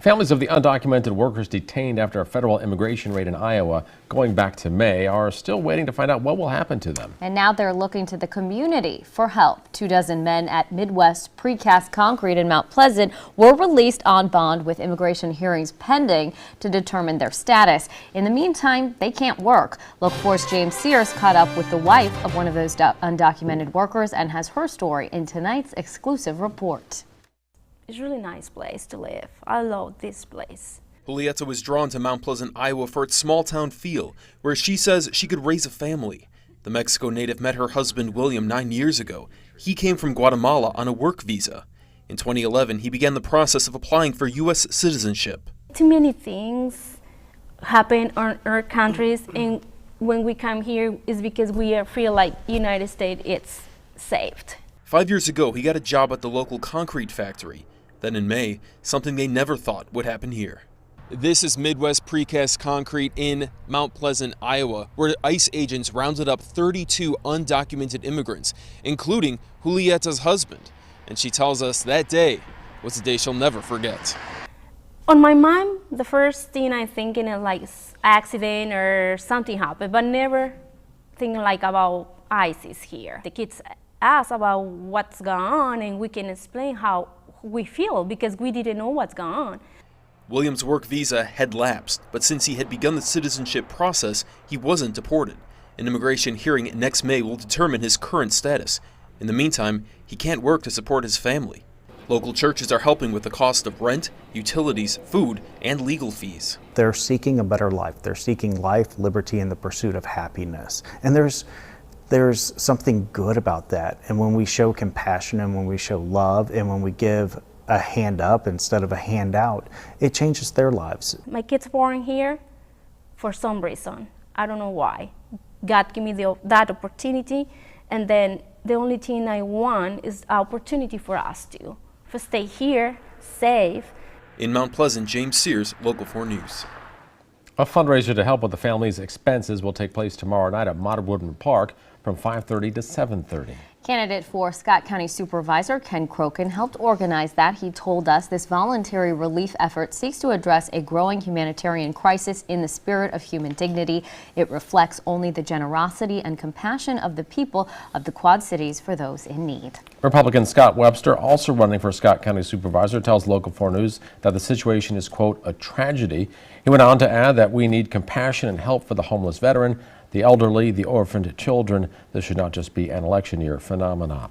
Families of the undocumented workers detained after a federal immigration raid in Iowa going back to May are still waiting to find out what will happen to them. And now they're looking to the community for help. 24 men at Midwest Precast Concrete in Mount Pleasant were released on bond with immigration hearings pending to determine their status. In the meantime, they can't work. Local 4's James Sears caught up with the wife of one of those undocumented workers and has her story in tonight's exclusive report. It's a really nice place to live. I love this place. Julieta was drawn to Mount Pleasant, Iowa for its small town feel, where she says she could raise a family. The Mexico native met her husband William 9 years ago. He came from Guatemala on a work visa. In 2011, he began the process of applying for U.S. citizenship. Too many things happen in our countries, and when we come here, it's because we feel like United States it's saved. 5 years ago, he got a job at the local concrete factory. Then in May, something they never thought would happen here. This is Midwest Precast Concrete in Mount Pleasant, Iowa, where ICE agents rounded up 32 undocumented immigrants, including Julieta's husband. And she tells us that day was a day she'll never forget. On my mind, the first thing I think is like accident or something happened, but never think like about ICE is here. The kids ask about what's going on, and we can explain how we feel because we didn't know what's going on. William's work visa had lapsed, but since he had begun the citizenship process, he wasn't deported. An immigration hearing next May will determine his current status. In the meantime, he can't work to support his family. Local churches are helping with the cost of rent, utilities, food, and legal fees. They're seeking a better life. They're seeking life, liberty, and the pursuit of happiness. And there's something good about that. And when we show compassion and when we show love and when we give a hand up instead of a hand out, it changes their lives. My kids born here for some reason. I don't know why. God gave me that opportunity, and then the only thing I want is an opportunity for us to stay here, safe. In Mount Pleasant, James Sears, Local 4 News. A fundraiser to help with the family's expenses will take place tomorrow night at Modern Woodman Park from 5:30 to 7:30. Candidate for Scott County Supervisor Ken Crokin helped organize that. He told us this voluntary relief effort seeks to address a growing humanitarian crisis in the spirit of human dignity. It reflects only the generosity and compassion of the people of the Quad Cities for those in need. Republican Scott Webster, also running for Scott County Supervisor, tells Local 4 News that the situation is, quote, a tragedy. He went on to add that we need compassion and help for the homeless veteran, the elderly, the orphaned children. This should not just be an election year phenomenon.